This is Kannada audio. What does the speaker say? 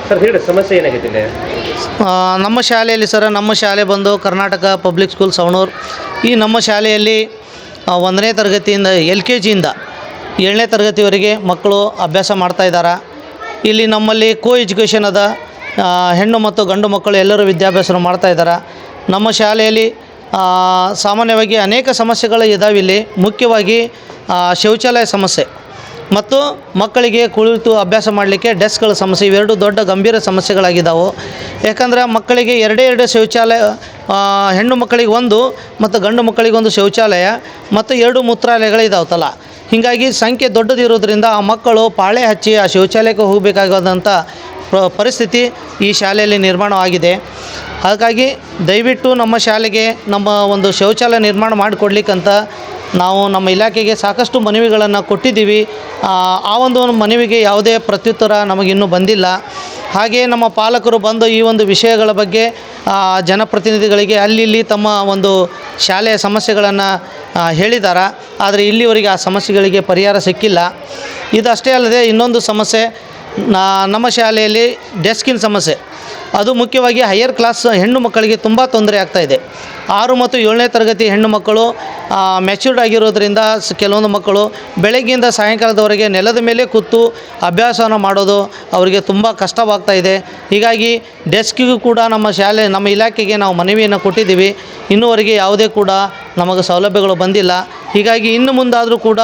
ಸರ್ ಹೇಳಿ ಸಮಸ್ಯೆ ಏನಾಗಿದೆ ಇಲ್ಲಿ? ನಮ್ಮ ಶಾಲೆಯಲ್ಲಿ ಸರ್, ನಮ್ಮ ಶಾಲೆ ಬಂದು ಕರ್ನಾಟಕ ಪಬ್ಲಿಕ್ ಸ್ಕೂಲ್ ಸವಣೂರು. ಈ ನಮ್ಮ ಶಾಲೆಯಲ್ಲಿ 1ನೇ ತರಗತಿಯಿಂದ LKGಯಿಂದ 7ನೇ ತರಗತಿವರೆಗೆ ಮಕ್ಕಳು ಅಭ್ಯಾಸ ಮಾಡ್ತಾಯಿದ್ದಾರೆ. ಇಲ್ಲಿ ನಮ್ಮಲ್ಲಿ ಕೋ ಎಜುಕೇಷನ್ ಅದ. ಹೆಣ್ಣು ಮತ್ತು ಗಂಡು ಮಕ್ಕಳು ಎಲ್ಲರೂ ವಿದ್ಯಾಭ್ಯಾಸ ಮಾಡ್ತಾಯಿದ್ದಾರೆ. ನಮ್ಮ ಶಾಲೆಯಲ್ಲಿ ಸಾಮಾನ್ಯವಾಗಿ ಅನೇಕ ಸಮಸ್ಯೆಗಳು ಇದ್ದಾವೆ. ಇಲ್ಲಿ ಮುಖ್ಯವಾಗಿ ಶೌಚಾಲಯ ಸಮಸ್ಯೆ ಮತ್ತು ಮಕ್ಕಳಿಗೆ ಕುಳಿತು ಅಭ್ಯಾಸ ಮಾಡಲಿಕ್ಕೆ ಡೆಸ್ಕ್ಗಳ ಸಮಸ್ಯೆ, ಇವೆರಡು ದೊಡ್ಡ ಗಂಭೀರ ಸಮಸ್ಯೆಗಳಾಗಿದ್ದಾವೆ. ಯಾಕಂದರೆ ಮಕ್ಕಳಿಗೆ ಎರಡೇ ಶೌಚಾಲಯ, ಹೆಣ್ಣು ಮಕ್ಕಳಿಗೆ ಒಂದು ಮತ್ತು ಗಂಡು ಮಕ್ಕಳಿಗೆ ಒಂದು ಶೌಚಾಲಯ ಮತ್ತು 2 ಮೂತ್ರಾಲಯಗಳಿದ್ದಾವಲ್ಲ. ಹೀಗಾಗಿ ಸಂಖ್ಯೆ ದೊಡ್ಡದಿರೋದ್ರಿಂದ ಆ ಮಕ್ಕಳು ಪಾಳೆ ಹಚ್ಚಿ ಆ ಶೌಚಾಲಯಕ್ಕೆ ಹೋಗಬೇಕಾಗೋದಂಥ ಪರಿಸ್ಥಿತಿ ಈ ಶಾಲೆಯಲ್ಲಿ ನಿರ್ಮಾಣವಾಗಿದೆ. ಹಾಗಾಗಿ ದಯವಿಟ್ಟು ನಮ್ಮ ಶಾಲೆಗೆ ನಮ್ಮ ಒಂದು ಶೌಚಾಲಯ ನಿರ್ಮಾಣ ಮಾಡಿಕೊಡ್ಲಿಕ್ಕಂತ ನಾವು ನಮ್ಮ ಇಲಾಖೆಗೆ ಸಾಕಷ್ಟು ಮನವಿಗಳನ್ನು ಕೊಟ್ಟಿದ್ದೀವಿ. ಆ ಒಂದು ಮನವಿಗೆ ಯಾವುದೇ ಪ್ರತ್ಯುತ್ತರ ನಮಗಿನ್ನೂ ಬಂದಿಲ್ಲ. ಹಾಗೆಯೇ ನಮ್ಮ ಪಾಲಕರು ಬಂದು ಈ ಒಂದು ವಿಷಯಗಳ ಬಗ್ಗೆ ಜನಪ್ರತಿನಿಧಿಗಳಿಗೆ ಅಲ್ಲಿ ತಮ್ಮ ಒಂದು ಶಾಲೆಯ ಸಮಸ್ಯೆಗಳನ್ನು ಹೇಳಿದ್ದಾರೆ. ಆದರೆ ಇಲ್ಲಿವರೆಗೆ ಆ ಸಮಸ್ಯೆಗಳಿಗೆ ಪರಿಹಾರ ಸಿಕ್ಕಿಲ್ಲ. ಇದಷ್ಟೇ ಅಲ್ಲದೆ ಇನ್ನೊಂದು ಸಮಸ್ಯೆ, ನಮ್ಮ ಶಾಲೆಯಲ್ಲಿ ಡೆಸ್ಕಿನ ಸಮಸ್ಯೆ, ಅದು ಮುಖ್ಯವಾಗಿ ಹೈಯರ್ ಕ್ಲಾಸ್ ಹೆಣ್ಣು ಮಕ್ಕಳಿಗೆ ತುಂಬ ತೊಂದರೆ ಆಗ್ತಾಯಿದೆ. 6 ಮತ್ತು 7ನೇ ತರಗತಿ ಹೆಣ್ಣು ಮಕ್ಕಳು ಮೆಚ್ಯೂರ್ಡ್ ಆಗಿರೋದ್ರಿಂದ ಕೆಲವೊಂದು ಮಕ್ಕಳು ಬೆಳಗ್ಗೆಯಿಂದ ಸಾಯಂಕಾಲದವರೆಗೆ ನೆಲದ ಮೇಲೆ ಕೂತು ಅಭ್ಯಾಸವನ್ನು ಮಾಡೋದು ಅವರಿಗೆ ತುಂಬ ಕಷ್ಟವಾಗ್ತಾಯಿದೆ. ಹೀಗಾಗಿ ಡೆಸ್ಕಿಗೂ ಕೂಡ ನಮ್ಮ ಇಲಾಖೆಗೆ ನಾವು ಮನವಿಯನ್ನು ಕೊಟ್ಟಿದ್ದೀವಿ. ಇನ್ನೂವರೆಗೆ ಯಾವುದೇ ಕೂಡ ನಮಗೆ ಸೌಲಭ್ಯಗಳು ಬಂದಿಲ್ಲ. ಹೀಗಾಗಿ ಇನ್ನು ಮುಂದಾದರೂ ಕೂಡ